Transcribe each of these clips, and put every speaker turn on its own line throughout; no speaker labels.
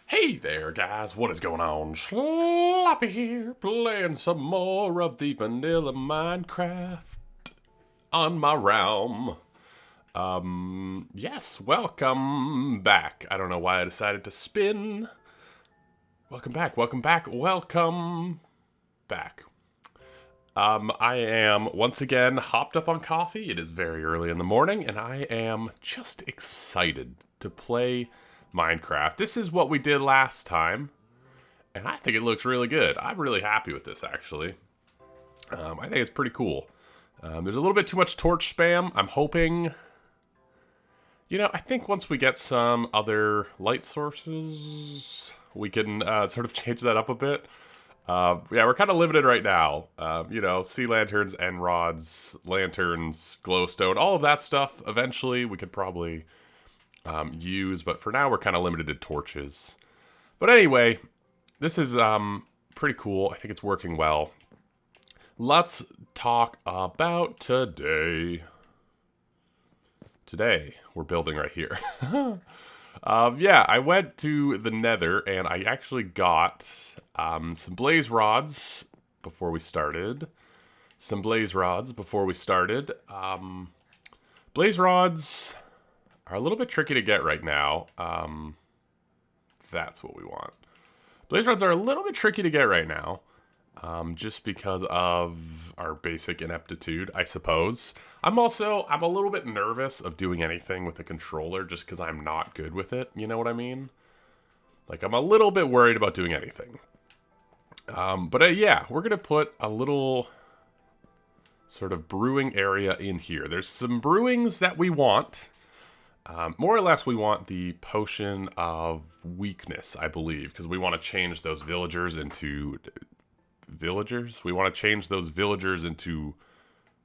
Hey there, guys. What is going on? Sloppy here, playing some more of the vanilla Minecraft on my realm. Yes, welcome back. I don't know why I decided to spin. Welcome back, welcome back, welcome back. I am once again hopped up on coffee. It is very early in the morning, and I am just excited to play Minecraft. This is what we did last time, and I think it looks really good. I'm really happy with this, actually. I think it's pretty cool. There's a little bit too much torch spam. I'm hoping... I think once we get some other light sources, we can sort of change that up a bit. Yeah, we're kind of limited right now. Sea lanterns, end rods, lanterns, glowstone, all of that stuff. Eventually, we could probably use, but for now, we're kind of limited to torches. But anyway, this is pretty cool. I think it's working well. Let's talk about today. Today, we're building right here. Yeah, I went to the Nether, and I actually got some blaze rods before we started. Blaze rods are a little bit tricky to get right now. That's what we want. Blaze rods are a little bit tricky to get right now. Just because of our basic ineptitude, I suppose. I'm a little bit nervous of doing anything with the controller just because I'm not good with it, you know what I mean? Like, I'm a little bit worried about doing anything. Yeah, we're going to put a little sort of brewing area in here. There's some brewings that we want. More or less, we want the potion of weakness, I believe, because we want to change those villagers into... We want to change those villagers into...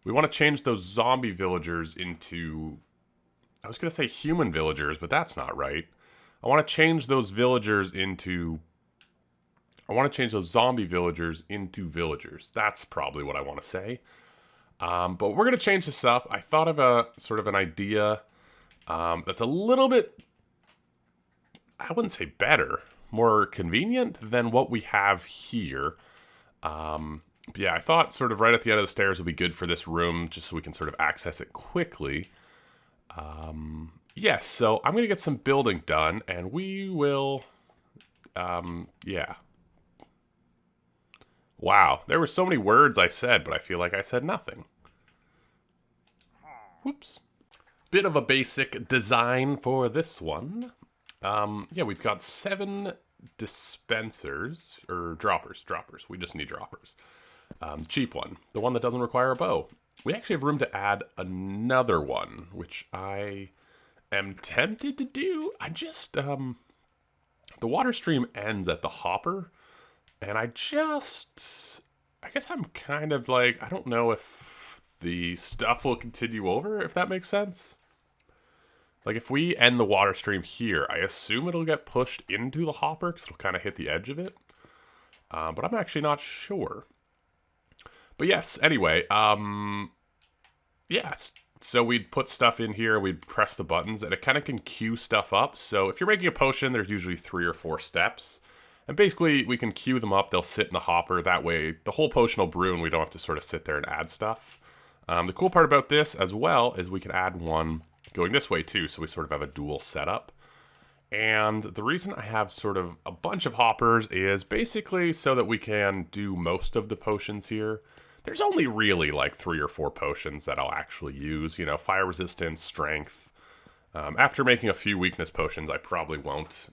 We want to change those zombie villagers into... I was going to say human villagers, but that's not right. I want to change those villagers into... I want to change those zombie villagers into villagers. That's probably what I want to say. But we're going to change this up. I thought of a sort of an idea that's a little bit... I wouldn't say better. More convenient than what we have here. Yeah, I thought sort of right at the end of the stairs would be good for this room, just so we can sort of access it quickly. Yes, so I'm going to get some building done, and we will, yeah. Wow, there were so many words I said, but I feel like I said nothing. Whoops. Bit of a basic design for this one. Yeah, we've got 7 dispensers, or droppers. We just need droppers. Cheap one, the one that doesn't require a bow. We actually have room to add another one, which I am tempted to do. I just, the water stream ends at the hopper, and I guess I'm kind of like, I don't know if the stuff will continue over, if that makes sense. Like, if we end the water stream here, I assume it'll get pushed into the hopper, because it'll kind of hit the edge of it. But I'm actually not sure. But yes, anyway, yeah, so we'd put stuff in here, we'd press the buttons, and it kind of can queue stuff up. So if you're making a potion, there's usually 3 or 4 steps. And basically, we can queue them up, they'll sit in the hopper. That way, the whole potion will brew, and we don't have to sort of sit there and add stuff. The cool part about this, as well, is we can add one going this way too, so we sort of have a dual setup. And the reason I have sort of a bunch of hoppers is basically so that we can do most of the potions here. There's only really like 3 or 4 potions that I'll actually use, fire resistance, strength. After making a few weakness potions, I probably won't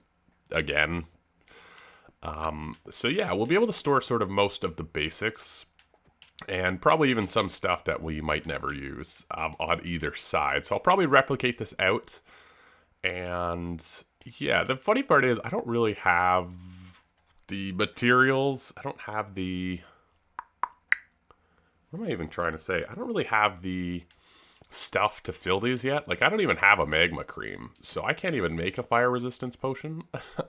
again. So yeah, we'll be able to store sort of most of the basics. And probably even some stuff that we might never use on either side. So I'll probably replicate this out. And yeah, the funny part is I don't really have the materials. I don't have the... What am I even trying to say? I don't really have the stuff to fill these yet. Like, I don't even have a magma cream. So I can't even make a fire resistance potion.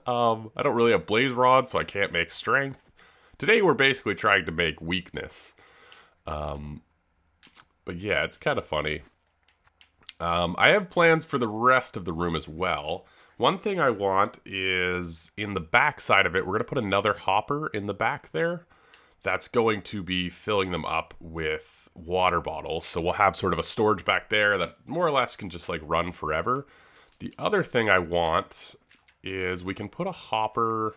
I don't really have blaze rods, so I can't make strength. Today we're basically trying to make weakness. But yeah, it's kind of funny. I have plans for the rest of the room as well. One thing I want is in the back side of it, we're going to put another hopper in the back there. That's going to be filling them up with water bottles. So we'll have sort of a storage back there that more or less can just like run forever. The other thing I want is we can put a hopper.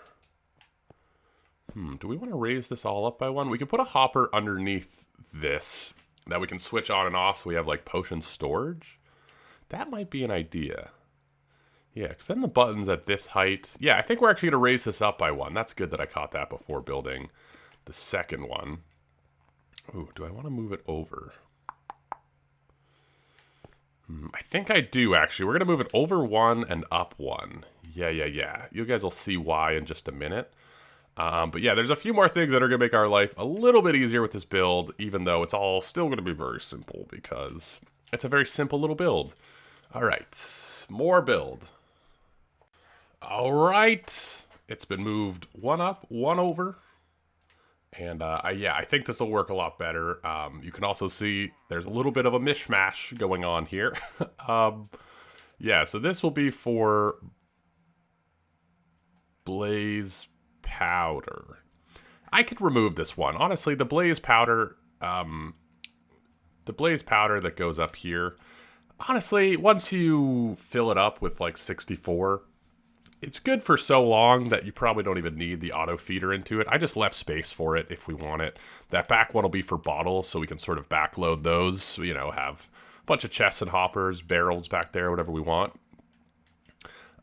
Do we want to raise this all up by one? We can put a hopper underneath this that we can switch on and off so we have like potion storage. That might be an idea. Yeah, because then the button's at this height. Yeah, I think we're actually going to raise this up by one. That's good that I caught that before building the second one. Ooh, do I want to move it over? I think I do, actually. We're going to move it over one and up one. Yeah. You guys will see why in just a minute. But yeah, there's a few more things that are going to make our life a little bit easier with this build, even though it's all still going to be very simple because it's a very simple little build. All right, more build. All right, it's been moved one up, one over. And yeah, I think this will work a lot better. You can also see there's a little bit of a mishmash going on here. Yeah, so this will be for blaze powder. I could remove this one. Honestly, the blaze powder that goes up here, honestly, once you fill it up with like 64, it's good for so long that you probably don't even need the auto feeder into it. I just left space for it if we want it. That back one will be for bottles, so we can sort of backload those, you know, have a bunch of chests and hoppers, barrels back there, whatever we want.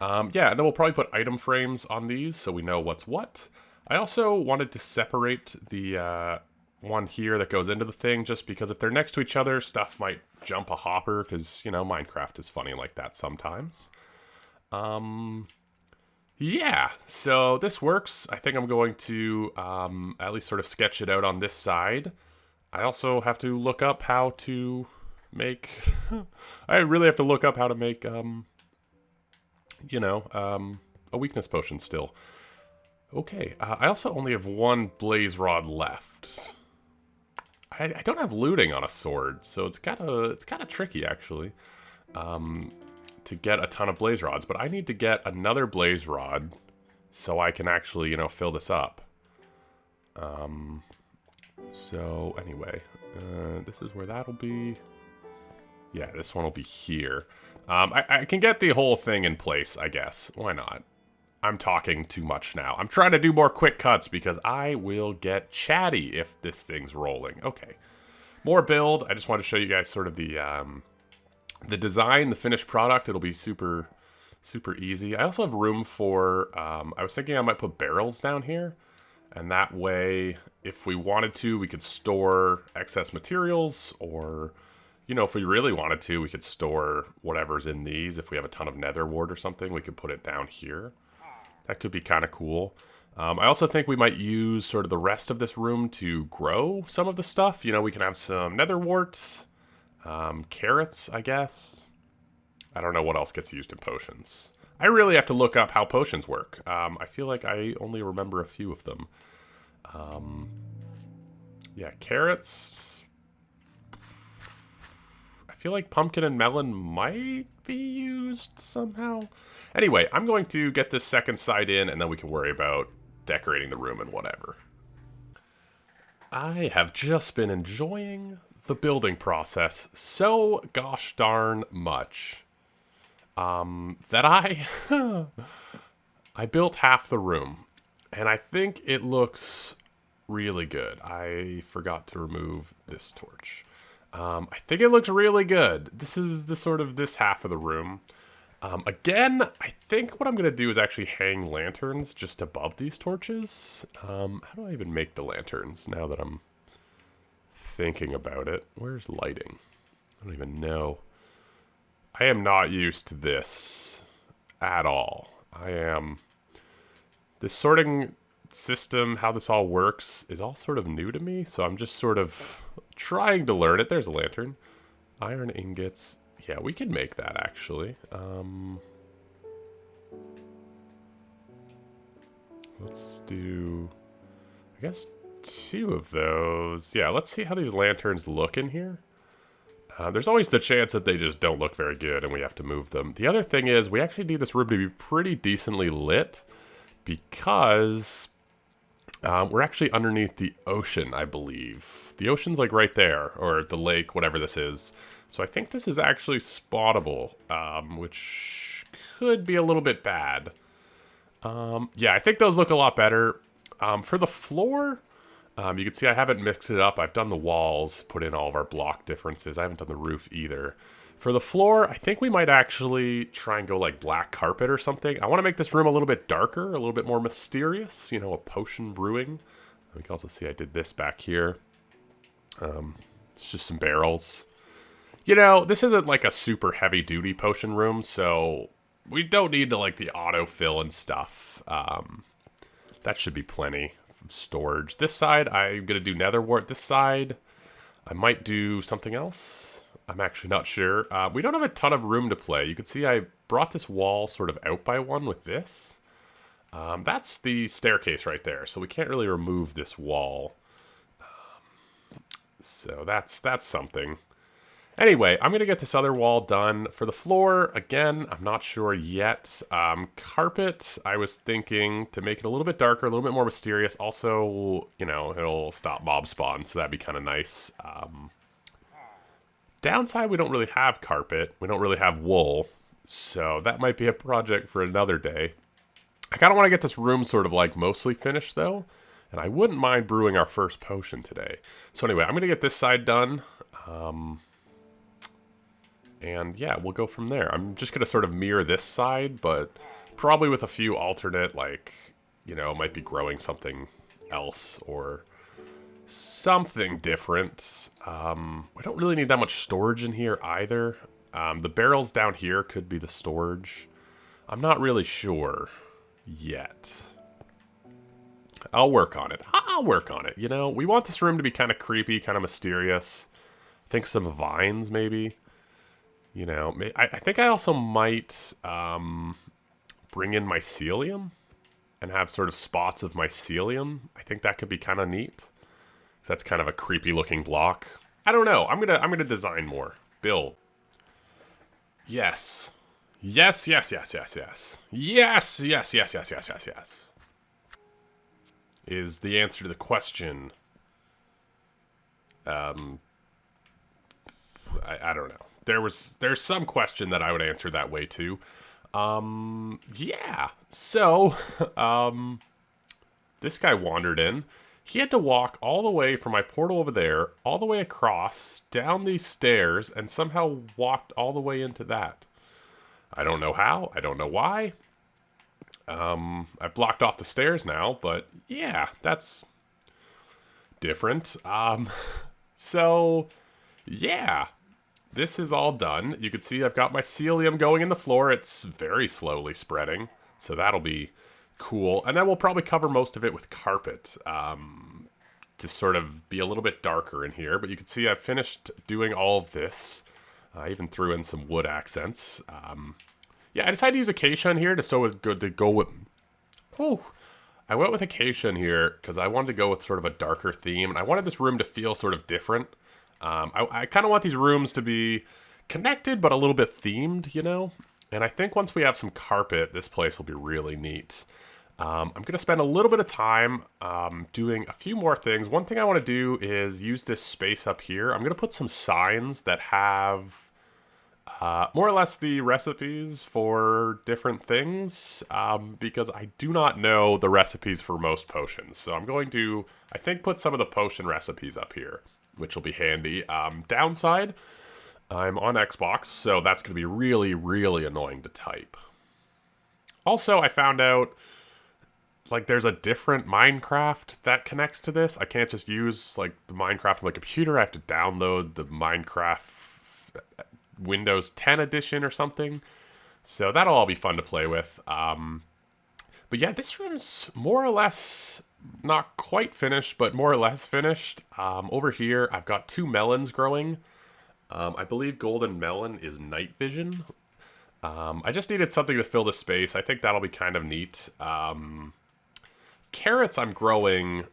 Yeah, and then we'll probably put item frames on these so we know what's what. I also wanted to separate the one here that goes into the thing, just because if they're next to each other, stuff might jump a hopper, because, you know, Minecraft is funny like that sometimes. Yeah, so this works. I think I'm going to at least sort of sketch it out on this side. I also have to look up how to make... I really have to look up how to make, you know, a weakness potion still. Okay, I also only have one blaze rod left. I don't have looting on a sword, so it's kind of tricky, actually. To get a ton of blaze rods, but I need to get another blaze rod so I can actually, you know, fill this up. So anyway, this is where that'll be. Yeah, this one will be here. I can get the whole thing in place, I guess. Why not? I'm talking too much now. I'm trying to do more quick cuts because I will get chatty if this thing's rolling. Okay, more build. I just want to show you guys sort of the design, the finished product. It'll be super easy. I also have room for, I was thinking I might put barrels down here. And that way, if we wanted to, we could store excess materials. Or, you know, if we really wanted to, we could store whatever's in these. If we have a ton of nether wart or something, we could put it down here. That could be kind of cool. I also think we might use sort of the rest of this room to grow some of the stuff. You know, we can have some nether warts. Carrots, I guess. I don't know what else gets used in potions. I really have to look up how potions work. I feel like I only remember a few of them. Yeah, carrots. I feel like pumpkin and melon might be used somehow. Anyway, I'm going to get this second side in, and then we can worry about decorating the room and whatever. I have just been enjoying the building process so gosh darn much that I built half the room, and I think it looks really good. I forgot to remove this torch. I think it looks really good. This is the sort of this half of the room. Again, I think what I'm gonna do is actually hang lanterns just above these torches. How do I even make the lanterns now that I'm thinking about it? Where's lighting? I don't even know. I am not used to this at all. This sorting system, how this all works, is all sort of new to me, so I'm just sort of trying to learn it. There's a lantern. Iron ingots. Yeah, we can make that, actually. Let's do, I guess, 2 of those. Yeah, let's see how these lanterns look in here. There's always the chance that they just don't look very good and we have to move them. The other thing is we actually need this room to be pretty decently lit because we're actually underneath the ocean, I believe. The ocean's like right there, or the lake, whatever this is. So I think this is actually spottable, which could be a little bit bad. Yeah, I think those look a lot better. For the floor, you can see I haven't mixed it up. I've done the walls, put in all of our block differences. I haven't done the roof either. For the floor, I think we might actually try and go like black carpet or something. I want to make this room a little bit darker, a little bit more mysterious, you know, a potion brewing. You can also see I did this back here. It's just some barrels. You know, this isn't like a super heavy duty potion room, so we don't need to like the autofill and stuff. That should be plenty of storage. This side, I'm going to do nether wart. This side, I might do something else. I'm actually not sure. We don't have a ton of room to play. You can see I brought this wall sort of out by one with this. That's the staircase right there, so we can't really remove this wall. So that's something. Anyway, I'm going to get this other wall done. For the floor, again, I'm not sure yet. Carpet, I was thinking to make it a little bit darker, a little bit more mysterious. Also, you know, it'll stop mob spawn, so that'd be kind of nice. Downside, we don't really have carpet. We don't really have wool. So that might be a project for another day. I kind of want to get this room sort of like mostly finished, though. And I wouldn't mind brewing our first potion today. So anyway, I'm going to get this side done. And yeah, we'll go from there. I'm just going to sort of mirror this side, but probably with a few alternate, like, you know, might be growing something else or something different. We don't really need that much storage in here either. The barrels down here could be the storage. I'm not really sure yet. I'll work on it. I'll work on it. You know, we want this room to be kind of creepy, kind of mysterious. I think some vines, maybe. You know, I think I also might bring in mycelium and have sort of spots of mycelium. I think that could be kind of neat. That's kind of a creepy looking block. I don't know. I'm gonna design more. Build. Yes. Yes, yes, yes, yes, yes. Yes, yes, yes, yes, yes, yes, yes. Is the answer to the question. I don't know. There's some question that I would answer that way too. Yeah. So, this guy wandered in. He had to walk all the way from my portal over there, all the way across, down these stairs, and somehow walked all the way into that. I don't know how. I don't know why. I've blocked off the stairs now, but yeah, that's different. So, yeah. This is all done. You can see I've got my mycelium going in the floor. It's very slowly spreading, so that'll be cool. And then we'll probably cover most of it with carpet to sort of be a little bit darker in here. But you can see I've finished doing all of this. I even threw in some wood accents. Yeah, I decided to use acacia in here to so it's good to go with. Whew. I went with acacia in here because I wanted to go with sort of a darker theme, and I wanted this room to feel sort of different. I kind of want these rooms to be connected, but a little bit themed, you know? And I think once we have some carpet, this place will be really neat. I'm going to spend a little bit of time doing a few more things. One thing I want to do is use this space up here. I'm going to put some signs that have more or less the recipes for different things, because I do not know the recipes for most potions. So I'm going to, I think, put some of the potion recipes up here, which will be handy. Downside, I'm on Xbox, so that's going to be really, really annoying to type. Also, I found out, like, there's a different Minecraft that connects to this. I can't just use, like, the Minecraft on the computer. I have to download the Minecraft Windows 10 edition or something. So that'll all be fun to play with. But yeah, this room's more or less not quite finished, but more or less finished. Over here, I've got 2 melons growing. I believe golden melon is night vision. I just needed something to fill the space. I think that'll be kind of neat. Carrots I'm growing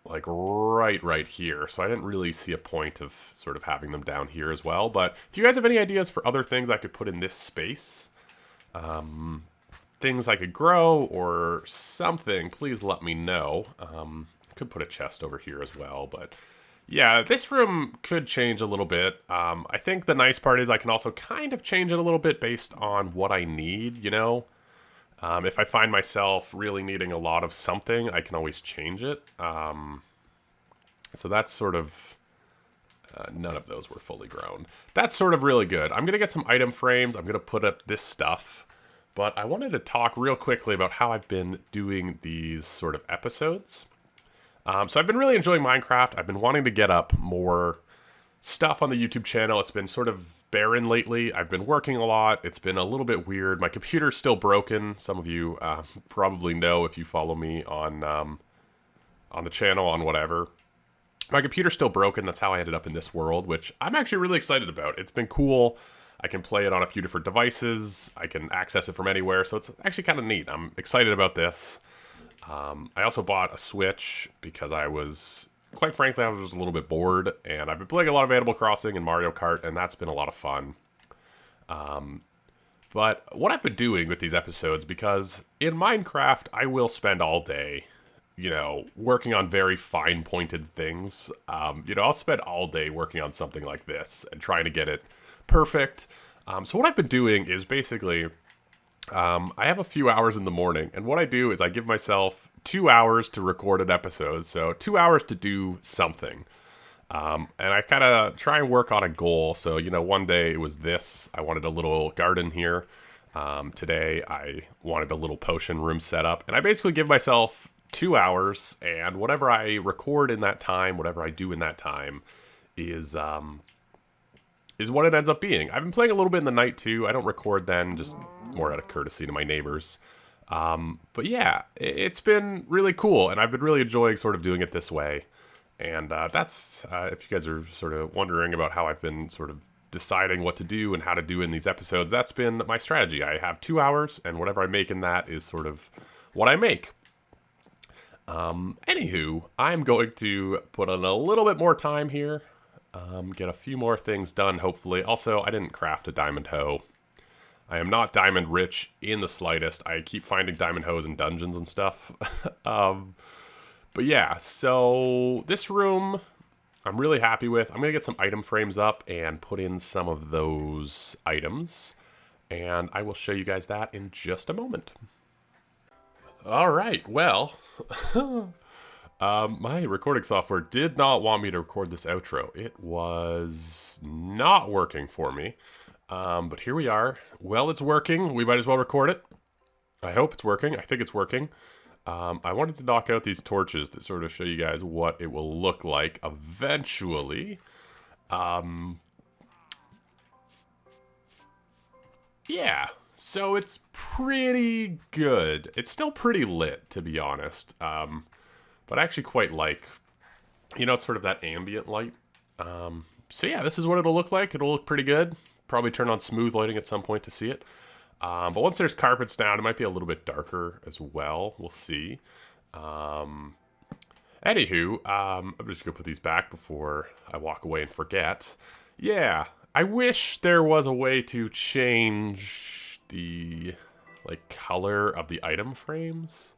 like right here. So I didn't really see a point of sort of having them down here as well. But if you guys have any ideas for other things I could put in this space, things I could grow or something, please let me know. Could put a chest over here as well, but yeah, this room could change a little bit. I think the nice part is I can also kind of change it a little bit based on what I need, you know? If I find myself really needing a lot of something, I can always change it. So that's sort of... none of those were fully grown. That's sort of really good. I'm going to get some item frames. I'm going to put up this stuff. But I wanted to talk real quickly about how I've been doing these sort of episodes. So I've been really enjoying Minecraft. I've been wanting to get up more stuff on the YouTube channel. It's been sort of barren lately. I've been working a lot. It's been a little bit weird. My computer's still broken. Some of you probably know if you follow me on the channel, on whatever. My computer's still broken. That's how I ended up in this world, which I'm actually really excited about. It's been cool. I can play it on a few different devices. I can access it from anywhere, so it's actually kind of neat. I'm excited about this. I also bought a Switch because I was, quite frankly, I was a little bit bored, and I've been playing a lot of Animal Crossing and Mario Kart, and that's been a lot of fun. But what I've been doing with these episodes, because in Minecraft, I will spend all day, you know, working on very fine-pointed things. You know, I'll spend all day working on something like this and trying to get it perfect. So what I've been doing is basically... I have a few hours in the morning, and what I do is I give myself 2 hours to record an episode, so 2 hours to do something. And I kind of try and work on a goal. So, you know, one day it was this. I wanted a little garden here. Today I wanted a little potion room set up, and I basically give myself 2 hours, and whatever I record in that time, whatever I do in that time, is what it ends up being. I've been playing a little bit in the night too. I don't record then, just more out of courtesy to my neighbors. But yeah, it's been really cool, and I've been really enjoying sort of doing it this way. And that's, if you guys are sort of wondering about how I've been sort of deciding what to do and how to do in these episodes, that's been my strategy. I have 2 hours, and whatever I make in that is sort of what I make. Anywho, I'm going to put in a little bit more time here. Get a few more things done, hopefully. Also, I didn't craft a diamond hoe. I am not diamond rich in the slightest. I keep finding diamond hoes in dungeons and stuff. But yeah, so this room I'm really happy with. I'm going to get some item frames up and put in some of those items. And I will show you guys that in just a moment. All right, well... my recording software did not want me to record this outro. It was not working for me. But here we are. Well, it's working. We might as well record it. I hope it's working. I think it's working. I wanted to knock out these torches to sort of show you guys what it will look like eventually. Yeah, so it's pretty good. It's still pretty lit, to be honest. But I actually quite like, you know, it's sort of that ambient light. So yeah, this is what it'll look like. It'll look pretty good. Probably turn on smooth lighting at some point to see it. But once there's carpets down, it might be a little bit darker as well. We'll see. Anywho, I'm just going to put these back before I walk away and forget. Yeah, I wish there was a way to change the, like, color of the item frames.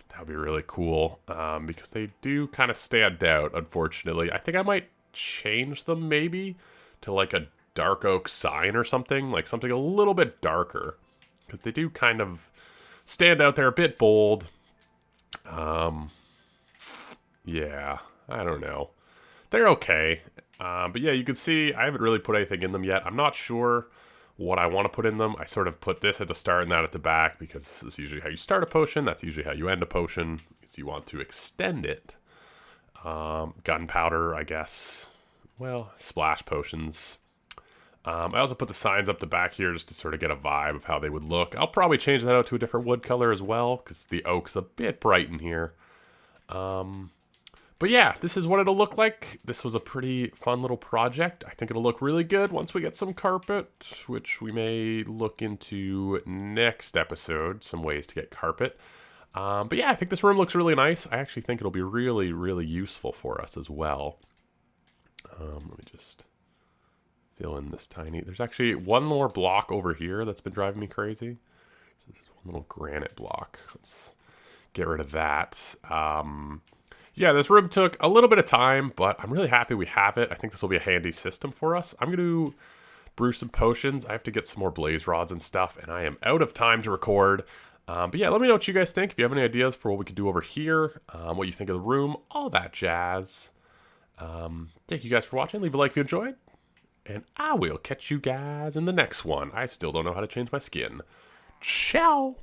That would be really cool, because they do kind of stand out, unfortunately. I think I might change them, maybe, to, like, a dark oak sign or something. Like, something a little bit darker. Because they do kind of stand out there, a bit bold. Yeah, I don't know. They're okay. But yeah, you can see I haven't really put anything in them yet. I'm not sure what I want to put in them. I sort of put this at the start and that at the back because this is usually how you start a potion. That's usually how you end a potion, because you want to extend it. Gunpowder, I guess. Well, splash potions. I also put the signs up the back here just to sort of get a vibe of how they would look. I'll probably change that out to a different wood color as well, because the oak's a bit bright in here. But yeah, this is what it'll look like. This was a pretty fun little project. I think it'll look really good once we get some carpet, which we may look into next episode, some ways to get carpet. But yeah, I think this room looks really nice. I actually think it'll be really, really useful for us as well. Let me just fill in this tiny... There's actually one more block over here that's been driving me crazy. This is one little granite block. Let's get rid of that. Yeah, this room took a little bit of time, but I'm really happy we have it. I think this will be a handy system for us. I'm going to brew some potions. I have to get some more blaze rods and stuff, and I am out of time to record. But yeah, let me know what you guys think. If you have any ideas for what we could do over here, what you think of the room, all that jazz. Thank you guys for watching. Leave a like if you enjoyed. And I will catch you guys in the next one. I still don't know how to change my skin. Ciao!